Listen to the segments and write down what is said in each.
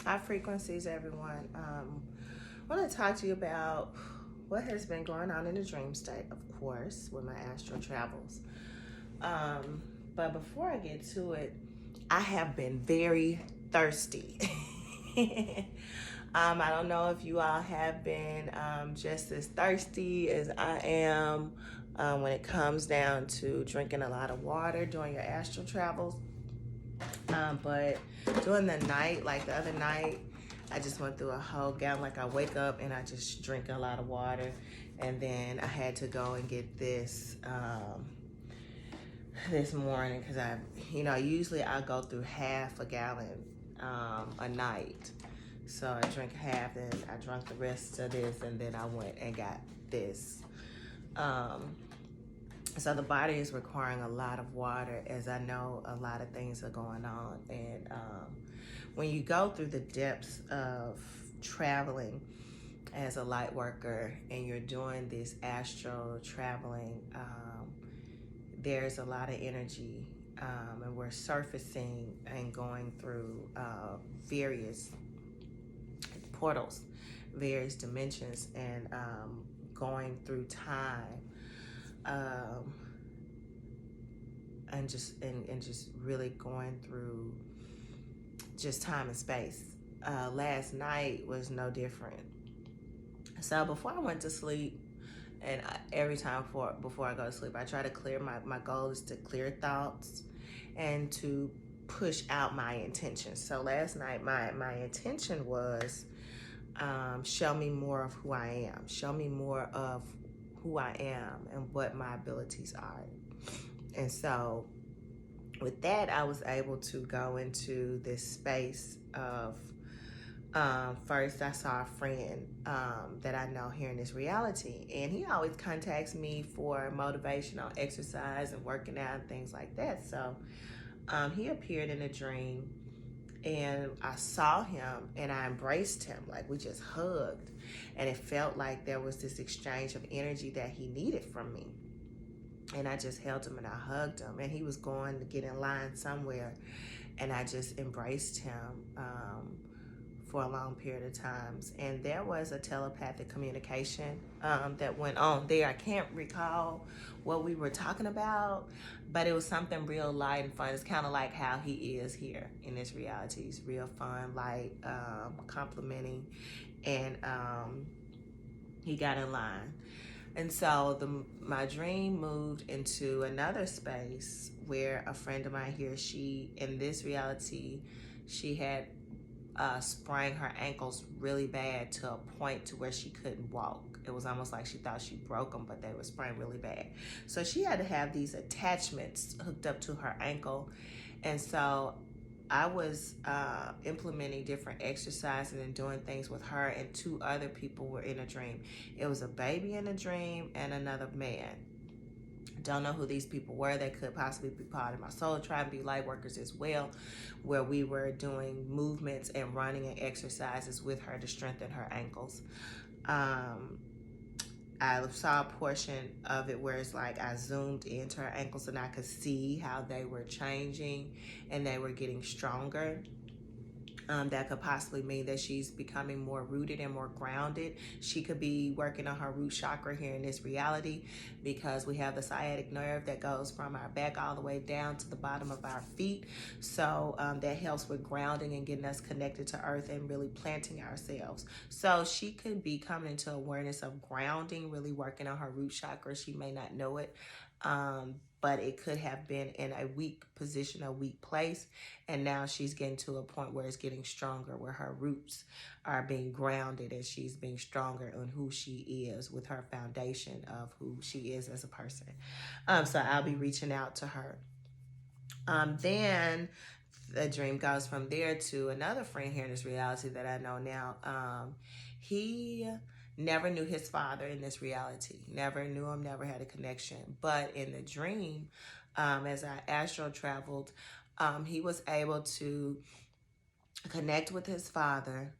High frequencies, everyone. I want to talk to you about what has been going on in the dream state, of course, with my astral travels. But before I get to it, I have been very thirsty. I don't know if you all have been just as thirsty as I am when it comes down to drinking a lot of water during your astral travels. But during the night, like the other night, I just went through a whole gallon. Like I wake up and I just drink a lot of water, and then I had to go and get this this morning because usually I go through half a gallon a night. So I drink half, and I drank the rest of this, and then I went and got this. So the body is requiring a lot of water, as I know a lot of things are going on. And when you go through the depths of traveling as a light worker and you're doing this astral traveling, there's a lot of energy, and we're surfacing and going through various portals, various dimensions, and going through time. And just really going through just time and space. Last night was no different. So before I went to sleep, and every time before I go to sleep, I try to clear my goal is to clear thoughts and to push out my intentions. So last night my intention was show me more of who I am. Show me more of who I am and what my abilities are. And so with that, I was able to go into this space of, first I saw a friend that I know here in this reality, and he always contacts me for motivational exercise and working out and things like that. So he appeared in a dream, and I saw him and I embraced him. Like we just hugged, and it felt like there was this exchange of energy that he needed from me. And I just held him and I hugged him, and he was going to get in line somewhere, and I just embraced him for a long period of times. And there was a telepathic communication that went on there. I can't recall what we were talking about, but it was something real light and fun. It's kind of like how he is here in this reality. He's real fun, light, complimenting, and he got in line. And so my dream moved into another space where a friend of mine here, in this reality, she had sprained her ankles really bad to a point to where she couldn't walk. It was almost like she thought she broke them, but they were sprained really bad. So she had to have these attachments hooked up to her ankle. And so I was implementing different exercises and doing things with her, and two other people were in a dream. It was a baby in a dream and another man. Don't know who these people were. They could possibly be part of my soul tribe and be light workers as well, where we were doing movements and running and exercises with her to strengthen her ankles. I saw a portion of it where it's like I zoomed into her ankles and I could see how they were changing and they were getting stronger. That could possibly mean that she's becoming more rooted and more grounded. She could be working on her root chakra here in this reality, because we have the sciatic nerve that goes from our back all the way down to the bottom of our feet. So that helps with grounding and getting us connected to earth and really planting ourselves. So she could be coming into awareness of grounding, really working on her root chakra. She may not know it. But it could have been in a weak position, a weak place, and now she's getting to a point where it's getting stronger, where her roots are being grounded and she's being stronger on who she is with her foundation of who she is as a person. So I'll be reaching out to her. Then the dream goes from there to another friend here in this reality that I know now. He never knew his father in this reality. Never knew him, never had a connection. But in the dream, as I astral traveled, he was able to connect with his father.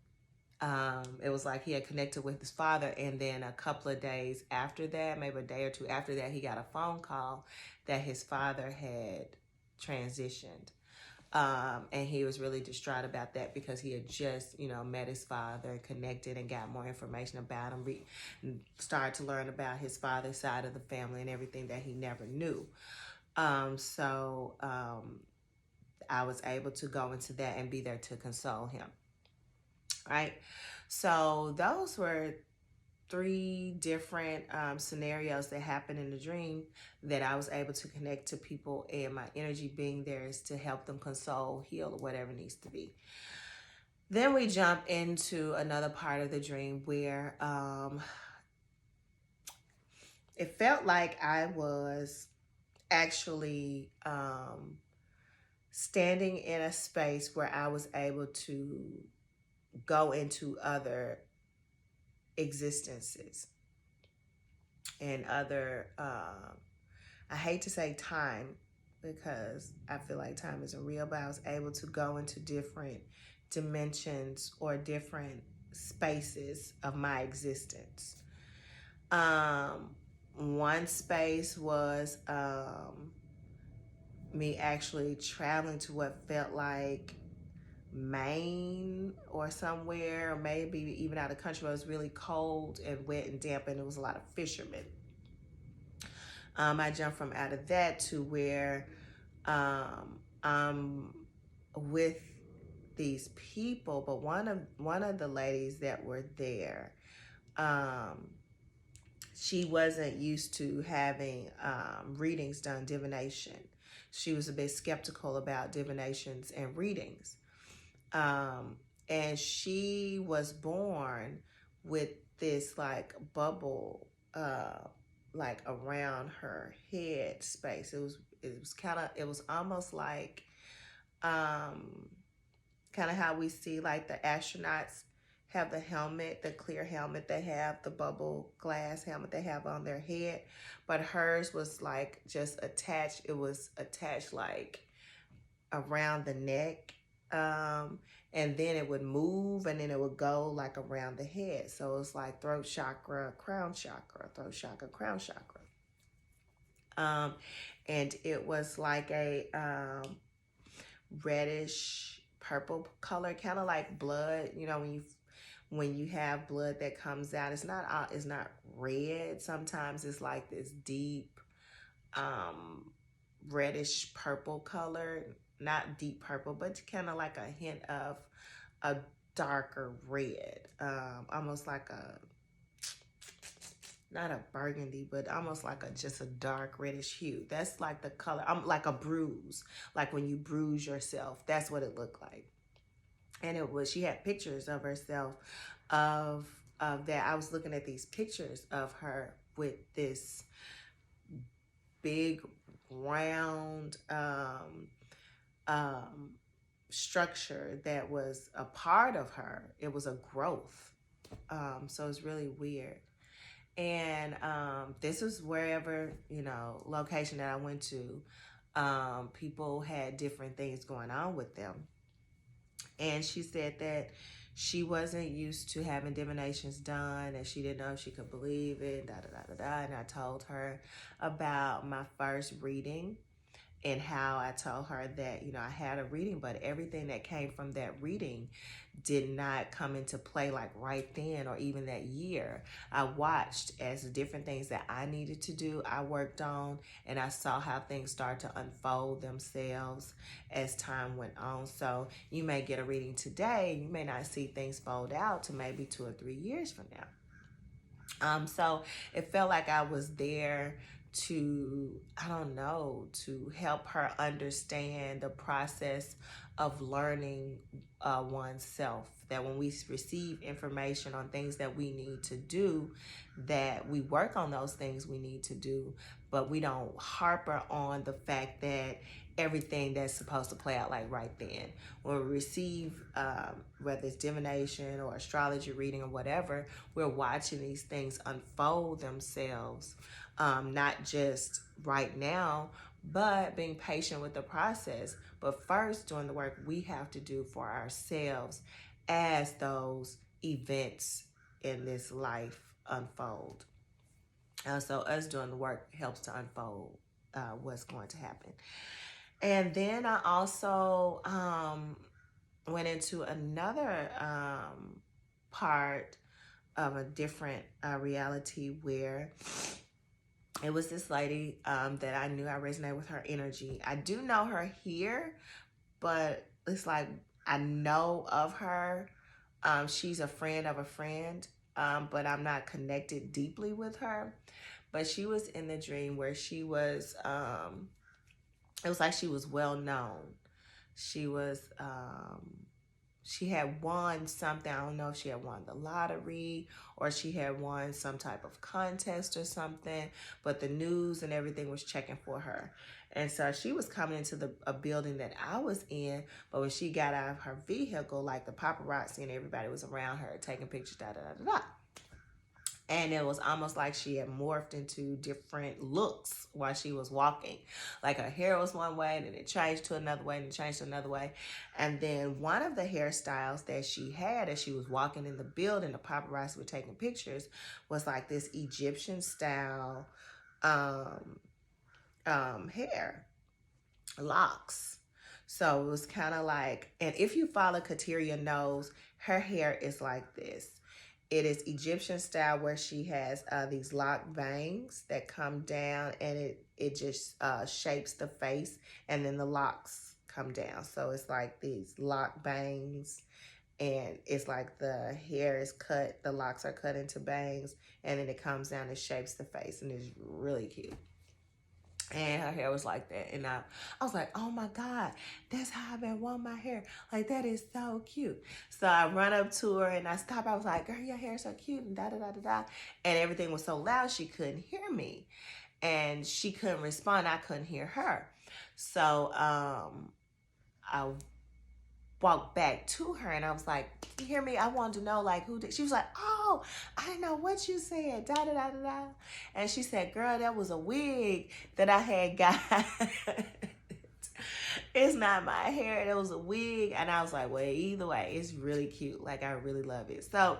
It was like he had connected with his father, and then a couple of days after that, maybe a day or two after that, he got a phone call that his father had transitioned. And he was really distraught about that because he had just, met his father, connected, and got more information about him, started to learn about his father's side of the family and everything that he never knew. So I was able to go into that and be there to console him. Right. So those were three different scenarios that happened in the dream that I was able to connect to people, and my energy being there is to help them console, heal, or whatever needs to be. Then we jump into another part of the dream where it felt like I was actually standing in a space where I was able to go into other existences and other I hate to say time because I feel like time isn't real, but I was able to go into different dimensions or different spaces of my existence. One space was me actually traveling to what felt like Maine or somewhere, or maybe even out of country where it was really cold and wet and damp, and there was a lot of fishermen. I jumped from out of that to where I'm with these people, but one of the ladies that were there, she wasn't used to having readings done, divination. She was a bit skeptical about divinations and readings. And she was born with this like bubble like around her head space. It was almost like kind of how we see like the astronauts have the helmet, the clear helmet they have, the bubble glass helmet they have on their head, but hers was like just attached. It was attached like around the neck, and then it would move, and then it would go like around the head. So it's like throat chakra, crown chakra, throat chakra, crown chakra. And it was like a reddish purple color, kind of like blood. When you have blood that comes out, it's not red. Sometimes it's like this deep reddish purple color, not deep purple, but kind of like a hint of a darker red, almost like not a burgundy, but almost like just a dark reddish hue. That's like the color. Like a bruise, like when you bruise yourself. That's what it looked like. And she had pictures of herself of that. I was looking at these pictures of her with this big round structure that was a part of her. It was a growth. So it's really weird. And this was wherever, location that I went to, people had different things going on with them. And she said that she wasn't used to having divinations done, and she didn't know if she could believe it, And I told her about my first reading and how I told her that, I had a reading, but everything that came from that reading did not come into play like right then or even that year. I watched as the different things that I needed to do, I worked on, and I saw how things start to unfold themselves as time went on. So you may get a reading today, you may not see things fold out to maybe 2 or 3 years from now. So it felt like I was there to help her understand the process of learning oneself, that when we receive information on things that we need to do, that we work on those things we need to do, but we don't harper on the fact that everything that's supposed to play out like right then. When we receive, whether it's divination or astrology reading or whatever, we're watching these things unfold themselves, not just right now, but being patient with the process. But first, doing the work we have to do for ourselves as those events in this life unfold. So us doing the work helps to unfold what's going to happen. And then I also went into another part of a different reality where it was this lady that I knew I resonated with her energy. I do know her here, but it's like I know of her. She's a friend of a friend, but I'm not connected deeply with her. But she was in the dream where she was, it was like she was well known. She was, she had won something. I don't know if she had won the lottery or she had won some type of contest or something, but the news and everything was checking for her. And so she was coming into a building that I was in, but when she got out of her vehicle, like the paparazzi and everybody was around her taking pictures, da da da da da. And it was almost like she had morphed into different looks while she was walking. Like her hair was one way, and then it changed to another way, and it changed to another way. And then one of the hairstyles that she had as she was walking in the building, the paparazzi were taking pictures, was like this Egyptian style hair, locks. So it was kind of like, and if you follow Kateria knows, her hair is like this. It is Egyptian style where she has these lock bangs that come down, and it just shapes the face, and then the locks come down. So it's like these lock bangs, and it's like the hair is cut, the locks are cut into bangs, and then it comes down and shapes the face, and it's really cute. And her hair was like that. And I was like, oh my God, that's how I've been wanting my hair. Like, that is so cute. So I run up to her and I stop. I was like, girl, your hair is so cute, and da da da da da. And everything was so loud, she couldn't hear me. And she couldn't respond. I couldn't hear her. So I walked back to her and I was like, you hear me? I wanted to know, like, who did. She was like, oh, I didn't know what you said, da da da da da. And she said, girl, that was a wig that I had got. It's not my hair, it was a wig. And I was like, well, either way, it's really cute. Like, I really love it. So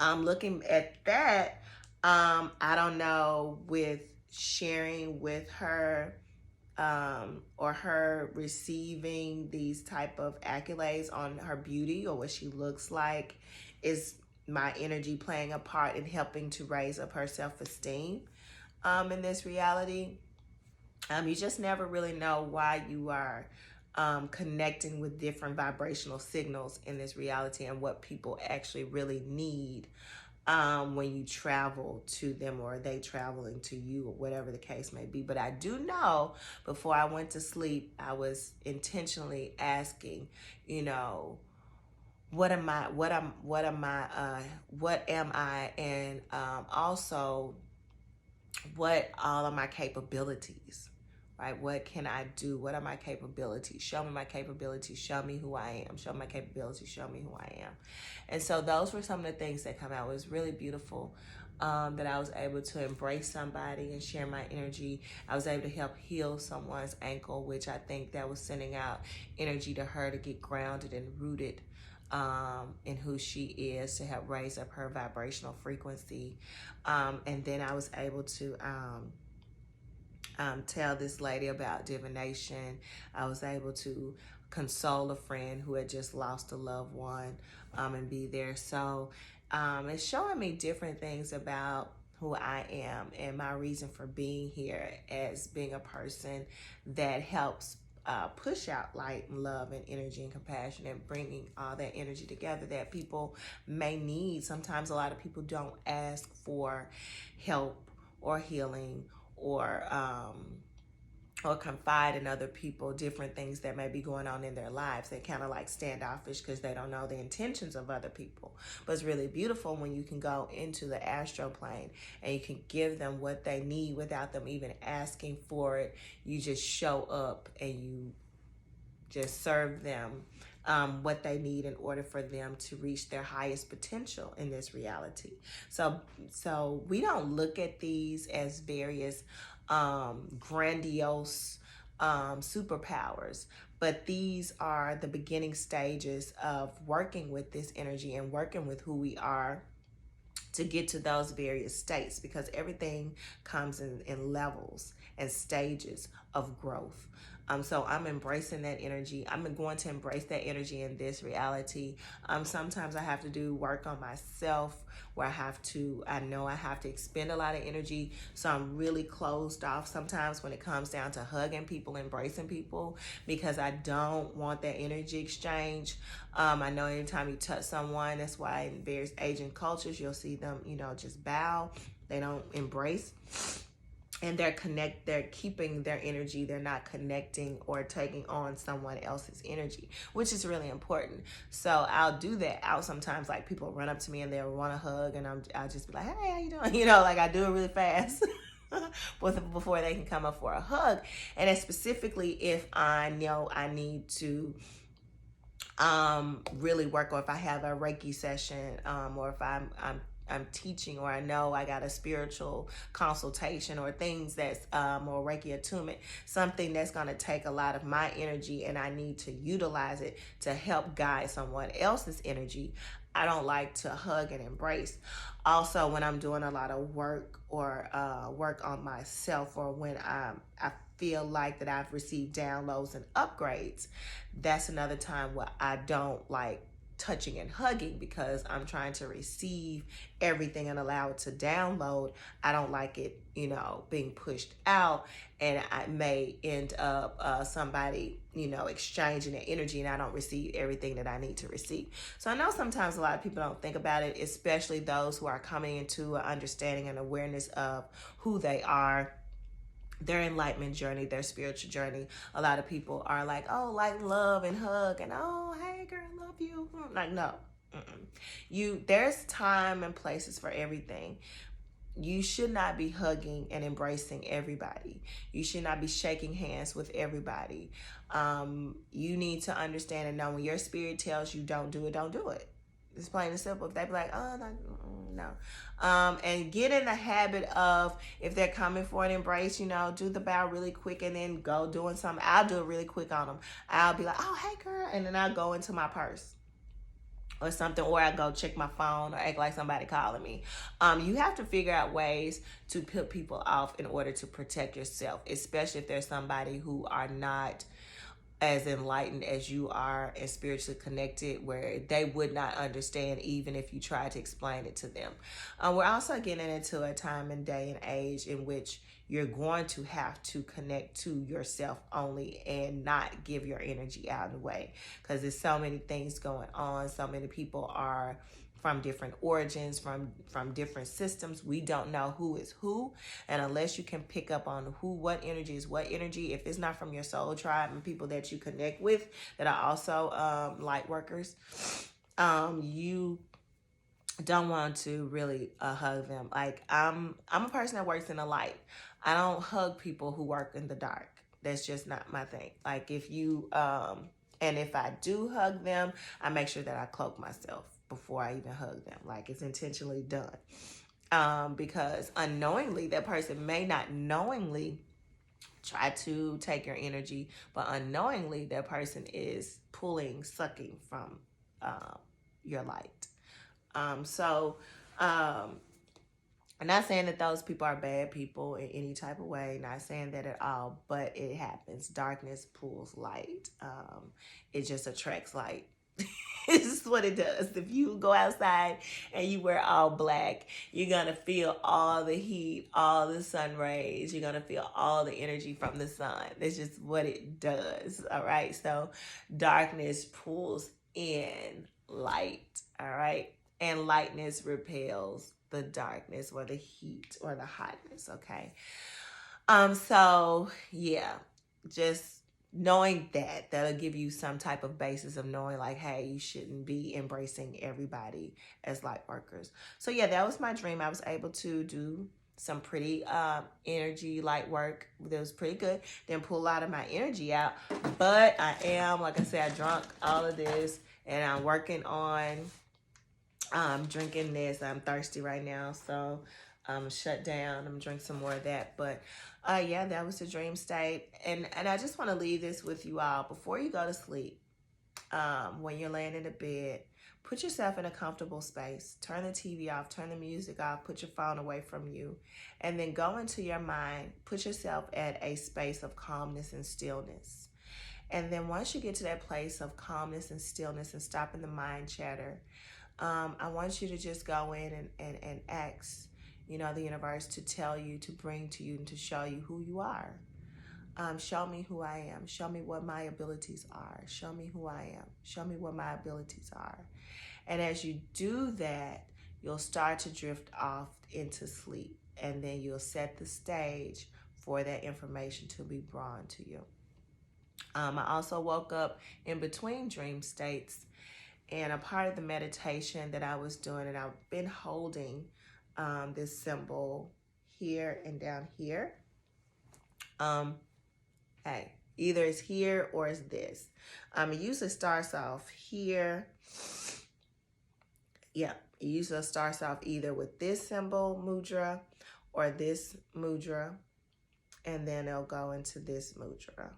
I'm looking at that. I don't know, with sharing with her or her receiving these type of accolades on her beauty or what she looks like, is my energy playing a part in helping to raise up her self-esteem in this reality. You just never really know why you are connecting with different vibrational signals in this reality and what people actually really need when you travel to them or they traveling to you or whatever the case may be. But I do know before I went to sleep, I was intentionally asking, you know, what am I, and also what all of my capabilities, right? What can I do? What are my capabilities? Show me my capabilities. Show me who I am. Show me my capabilities. Show me who I am. And so those were some of the things that come out. It was really beautiful that I was able to embrace somebody and share my energy. I was able to help heal someone's ankle, which I think that was sending out energy to her to get grounded and rooted in who she is, to help raise up her vibrational frequency. And then I was able to tell this lady about divination. I was able to console a friend who had just lost a loved one and be there. So it's showing me different things about who I am and my reason for being here as being a person that helps push out light and love and energy and compassion and bringing all that energy together that people may need. Sometimes a lot of people don't ask for help or healing or confide in other people different things that may be going on in their lives. They kind of like standoffish because they don't know the intentions of other people. But it's really beautiful when you can go into the astral plane and you can give them what they need without them even asking for it. You just show up and you just serve them what they need in order for them to reach their highest potential in this reality. So we don't look at these as various grandiose superpowers, but these are the beginning stages of working with this energy and working with who we are to get to those various states, because everything comes in levels and stages of growth. So I'm embracing that energy. I'm going to embrace that energy in this reality. Sometimes I have to do work on myself where I know I have to expend a lot of energy. So I'm really closed off sometimes when it comes down to hugging people, embracing people, because I don't want that energy exchange. I know anytime you touch someone, that's why in various Asian cultures, you'll see them, just bow. They don't embrace. And they're keeping their energy. They're not connecting or taking on someone else's energy, which is really important. So I'll do that out sometimes. Like, people run up to me and they'll want a hug, and I'll just be like, hey, how you doing? Like, I do it really fast before they can come up for a hug. And then specifically if I know I need to really work, or if I have a Reiki session, or if I'm teaching, or I know I got a spiritual consultation, or things that's or Reiki attunement, something that's going to take a lot of my energy, and I need to utilize it to help guide someone else's energy. I don't like to hug and embrace. Also, when I'm doing a lot of work, or work on myself, or when I feel like that I've received downloads and upgrades, that's another time where I don't like touching and hugging, because I'm trying to receive everything and allow it to download. I don't like it, being pushed out, and I may end up somebody, exchanging the energy, and I don't receive everything that I need to receive. So I know sometimes a lot of people don't think about it, especially those who are coming into an understanding and awareness of who they are, their enlightenment journey, their spiritual journey. A lot of people are like, oh, light, love, and hug, and oh, hey girl, love you. Like, no. There's time and places for everything. You should not be hugging and embracing everybody. You should not be shaking hands with everybody. You need to understand and know, when your spirit tells you don't do it, don't do it. It's plain and simple. If they be like, oh, no. And get in the habit of, if they're coming for an embrace, do the bow really quick and then go doing something. I'll do it really quick on them. I'll be like, oh, hey, girl. And then I'll go into my purse or something, or I go check my phone, or act like somebody calling me. You have to figure out ways to put people off in order to protect yourself, especially if there's somebody who are not as enlightened as you are and spiritually connected, where they would not understand even if you try to explain it to them. We're also getting into a time and day and age in which you're going to have to connect to yourself only, and not give your energy out of the way, because there's so many things going on. So many people are from different origins, from different systems. We don't know who is who, and unless you can pick up on what energy is what energy, if it's not from your soul tribe and people that you connect with that are also light workers, you don't want to really hug them. Like, I'm a person that works in the light. I don't hug people who work in the dark. That's just not my thing. Like, if you and if I do hug them, I make sure that I cloak myself before I even hug them. Like, it's intentionally done. Because unknowingly, that person may not knowingly try to take your energy, but unknowingly, that person is sucking from your light. I'm not saying that those people are bad people in any type of way, not saying that at all, but it happens. Darkness pulls light. It just attracts light. It's what it does. If you go outside and you wear all black, you're going to feel all the heat, all the sun rays. You're going to feel all the energy from the sun. That's just what it does. All right. So darkness pulls in light. All right. And lightness repels the darkness or the heat or the hotness. Okay. So yeah, just knowing that'll give you some type of basis of knowing, like, hey, you shouldn't be embracing everybody as light workers. So yeah, that was my dream. I was able to do some pretty energy light work. That was pretty good. Didn't pull a lot of my energy out, but I am, like I said, I drank all of this, and I'm working on drinking this. I'm thirsty right now, so I'm shut down. I'm gonna drink some more of that. But yeah, that was the dream state. And I just want to leave this with you all. Before you go to sleep, when you're laying in the bed, put yourself in a comfortable space. Turn the TV off, turn the music off, put your phone away from you, and then go into your mind. Put yourself at a space of calmness and stillness. And then once you get to that place of calmness and stillness and stopping the mind chatter, I want you to just go in and ask, the universe to tell you, to bring to you, and to show you who you are. Show me who I am. Show me what my abilities are. Show me who I am. Show me what my abilities are. And as you do that, you'll start to drift off into sleep. And then you'll set the stage for that information to be brought to you. I also woke up in between dream states. And a part of the meditation that I was doing, and I've been holding this symbol here and down here. Hey, either it's here or it's this. It usually starts off here. Yeah, it usually starts off either with this symbol, mudra, or this mudra, and then it'll go into this mudra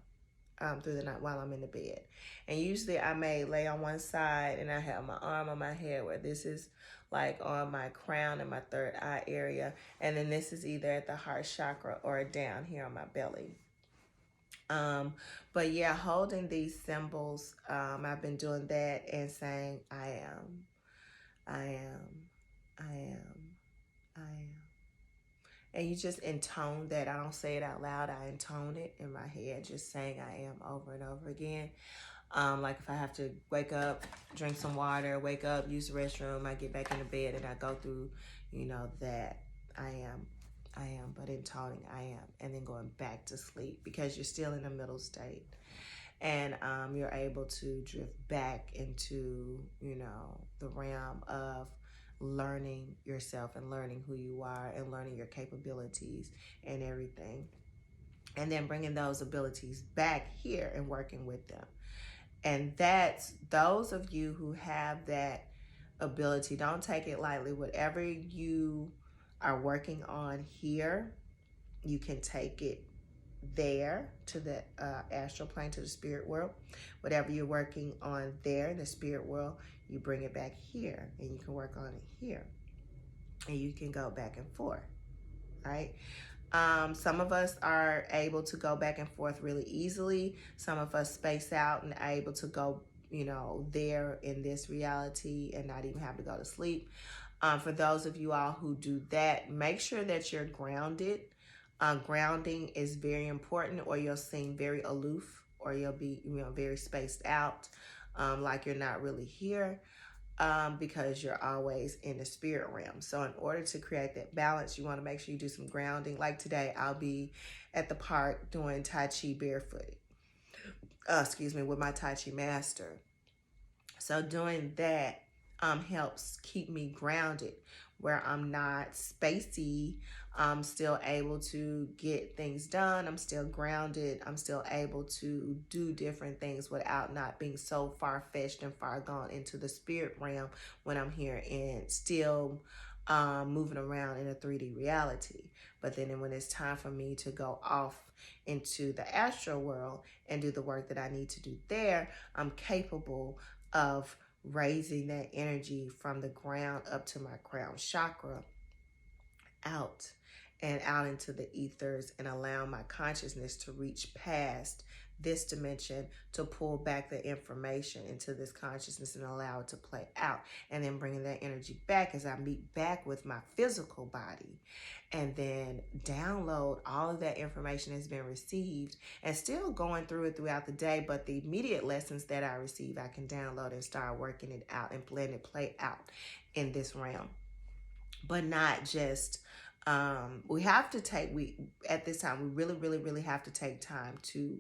through the night while I'm in the bed. And usually I may lay on one side and I have my arm on my head, where this is like on my crown and my third eye area. And then this is either at the heart chakra or down here on my belly. But yeah, holding these symbols, I've been doing that and saying, I am, I am, I am, I am. And you just intone that. I don't say it out loud. I intone it in my head, just saying I am over and over again. Like if I have to wake up, drink some water, wake up, use the restroom, I get back in the bed and I go through, that I am, but intoning I am, and then going back to sleep because you're still in the middle state. And you're able to drift back into, the realm of learning yourself and learning who you are and learning your capabilities and everything. And then bringing those abilities back here and working with them. And that's those of you who have that ability, don't take it lightly. Whatever you are working on here, you can take it there to the astral plane, to the spirit world. Whatever you're working on there in the spirit world, you bring it back here and you can work on it here. And you can go back and forth, right? Some of us are able to go back and forth really easily. Some of us space out and are able to go, there in this reality and not even have to go to sleep. For those of you all who do that, make sure that you're grounded. Grounding is very important, or you'll seem very aloof, or you'll be, very spaced out, like you're not really here, because you're always in the spirit realm. So in order to create that balance, you want to make sure you do some grounding. Like today, I'll be at the park doing Tai Chi barefooted. With my Tai Chi master. So doing that helps keep me grounded, where I'm not spacey. I'm still able to get things done. I'm still grounded. I'm still able to do different things without not being so far-fetched and far gone into the spirit realm when I'm here and still moving around in a 3D reality. But then when it's time for me to go off into the astral world and do the work that I need to do there, I'm capable of raising that energy from the ground up to my crown chakra, out into the ethers, and allow my consciousness to reach past this dimension to pull back the information into this consciousness and allow it to play out, and then bringing that energy back as I meet back with my physical body, and then download all of that information that's been received, and still going through it throughout the day. But the immediate lessons that I receive, I can download and start working it out and letting it play out in this realm. But not just at this time, we really have to take time to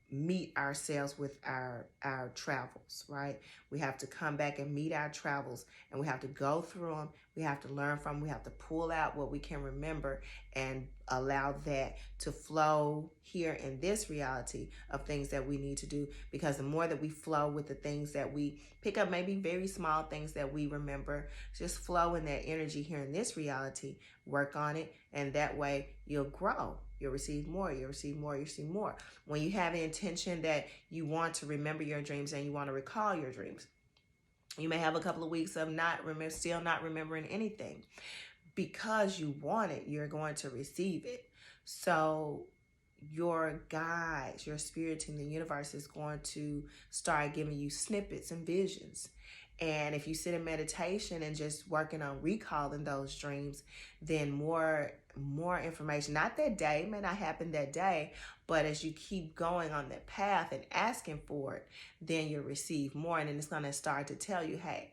meet ourselves with our travels, right? We have to come back and meet our travels, and we have to go through them. We have to learn from them. We have to pull out what we can remember and allow that to flow here in this reality of things that we need to do. Because the more that we flow with the things that we pick up, maybe very small things that we remember, just flow in that energy here in this reality, work on it, and that way you'll grow. You'll receive more, you'll receive more, you'll receive more. When you have the intention that you want to remember your dreams and you want to recall your dreams, you may have a couple of weeks of still not remembering anything. Because you want it, you're going to receive it. So your guides, your spirit team, the universe is going to start giving you snippets and visions. And if you sit in meditation and just working on recalling those dreams, then more information, not that day, it may not happen that day, but as you keep going on that path and asking for it, then you'll receive more. And then it's going to start to tell you, hey,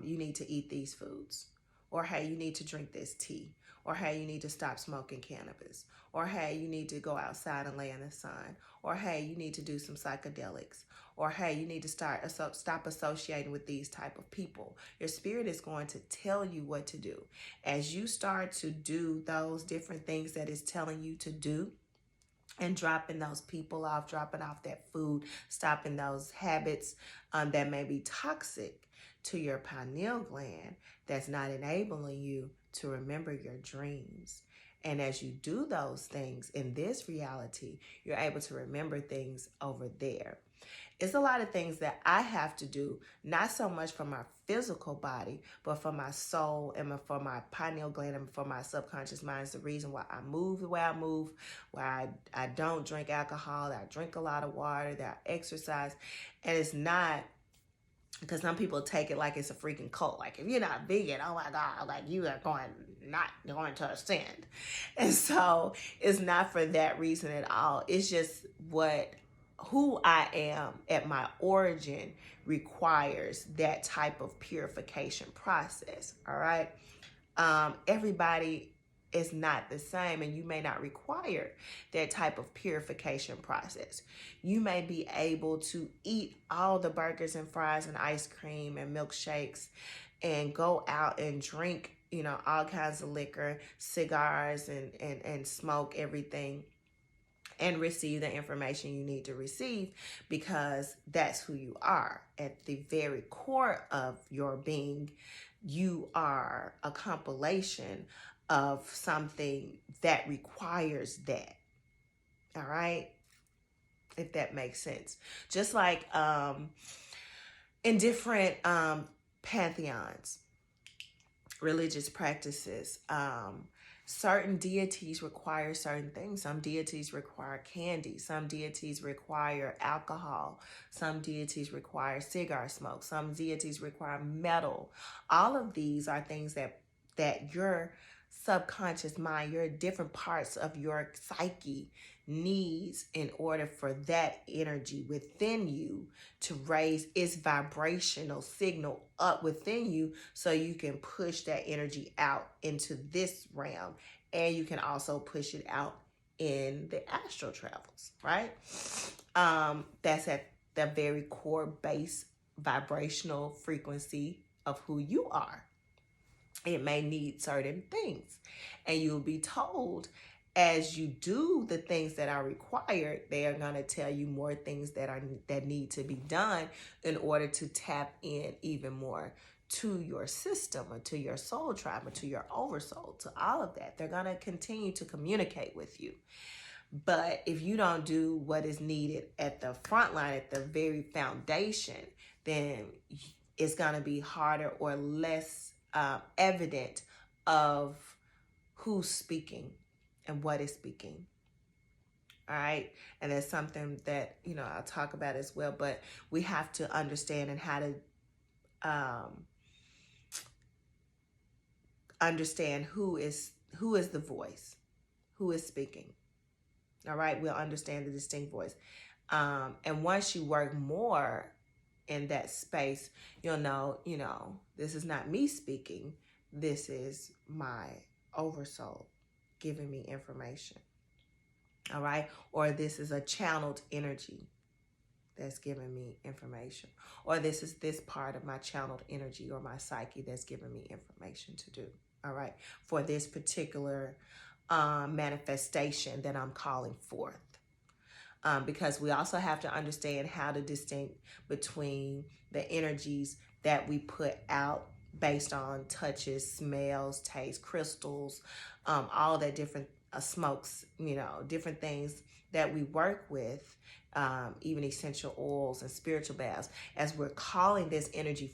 you need to eat these foods. Or, hey, you need to drink this tea. Or, hey, you need to stop smoking cannabis. Or, hey, you need to go outside and lay in the sun. Or, hey, you need to do some psychedelics. Or, hey, you need to stop associating with these type of people. Your spirit is going to tell you what to do. As you start to do those different things that it's telling you to do, and dropping those people off, dropping off that food, stopping those habits that may be toxic to your pineal gland, that's not enabling you to remember your dreams. And as you do those things in this reality, you're able to remember things over there. It's a lot of things that I have to do, not so much for my physical body, but for my soul and for my pineal gland and for my subconscious mind. It's the reason why I move the way I move, why I don't drink alcohol, that I drink a lot of water, that I exercise. And it's not because some people take it like it's a freaking cult. Like, if you're not vegan, oh my God, like you are not going to ascend. And so it's not for that reason at all. It's just who I am at my origin requires that type of purification process. All right. Everybody is not the same, and you may not require that type of purification process. You may be able to eat all the burgers and fries and ice cream and milkshakes and go out and drink, all kinds of liquor, cigars, and smoke everything, and receive the information you need to receive, because that's who you are. At the very core of your being, you are a compilation of something that requires that. All right? If that makes sense. Just like in different pantheons, religious practices, certain deities require certain things. Some deities require candy. Some deities require alcohol. Some deities require cigar smoke. Some deities require metal. All of these are things that your subconscious mind, your different parts of your psyche needs in order for that energy within you to raise its vibrational signal up within you, so you can push that energy out into this realm, and you can also push it out in the astral travels, right? That's at the very core base vibrational frequency of who you are. It may need certain things, and you'll be told, as you do the things that are required, they are going to tell you more things that need to be done in order to tap in even more to your system, or to your soul tribe, or to your oversoul, to all of that. They're going to continue to communicate with you. But if you don't do what is needed at the front line, at the very foundation, then it's going to be harder or less evident of who's speaking and what is speaking. All right. And that's something that, I'll talk about as well, but we have to understand and how to understand who is the voice, who is speaking. All right. We'll understand the distinct voice. And once you work more in that space, you'll know, this is not me speaking. This is my oversoul giving me information. All right. Or this is a channeled energy that's giving me information. Or this is this part of my channeled energy or my psyche that's giving me information to do. All right. For this particular manifestation that I'm calling forth. Because we also have to understand how to distinguish between the energies that we put out based on touches, smells, tastes, crystals, all that different smokes, different things that we work with, even essential oils and spiritual baths, as we're calling this energy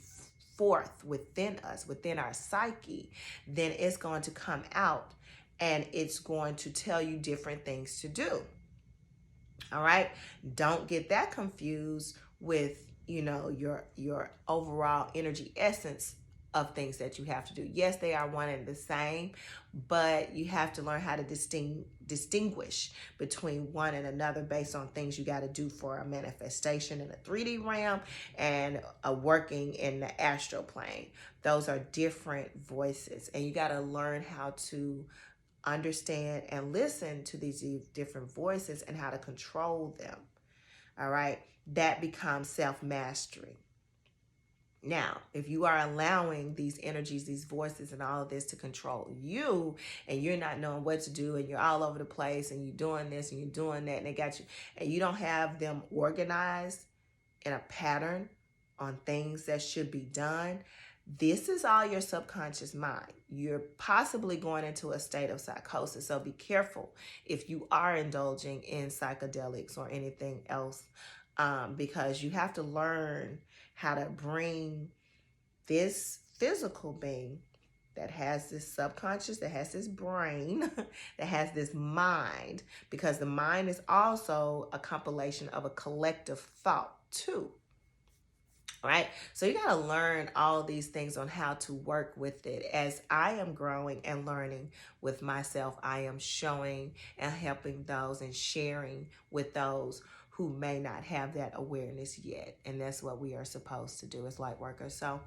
forth within us, within our psyche, then it's going to come out and it's going to tell you different things to do. All right. Don't get that confused with, your overall energy essence of things that you have to do. Yes, they are one and the same, but you have to learn how to distinguish between one and another based on things you got to do for a manifestation in a 3D realm and a working in the astral plane. Those are different voices, and you got to learn how to understand and listen to these different voices and how to control them. All right. That becomes self-mastery. Now, if you are allowing these energies, these voices, and all of this to control you, and you're not knowing what to do, and you're all over the place, and you're doing this and you're doing that, and they got you, and you don't have them organized in a pattern on things that should be done, this is all your subconscious mind. You're possibly going into a state of psychosis. So be careful if you are indulging in psychedelics or anything else, because you have to learn how to bring this physical being that has this subconscious, that has this brain, that has this mind, because the mind is also a compilation of a collective thought too. Right? So you got to learn all these things on how to work with it. As I am growing and learning with myself, I am showing and helping those and sharing with those who may not have that awareness yet. And that's what we are supposed to do as light workers. So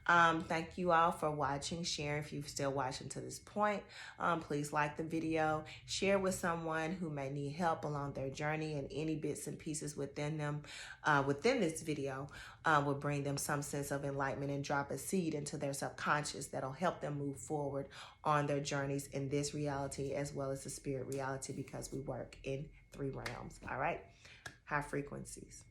thank you all for watching, sharing. If you're still watching to this point, please like the video, share with someone who may need help along their journey, and any bits and pieces within them, within this video, will bring them some sense of enlightenment and drop a seed into their subconscious that'll help them move forward on their journeys in this reality as well as the spirit reality, because we work in 3 realms. All right. High frequencies.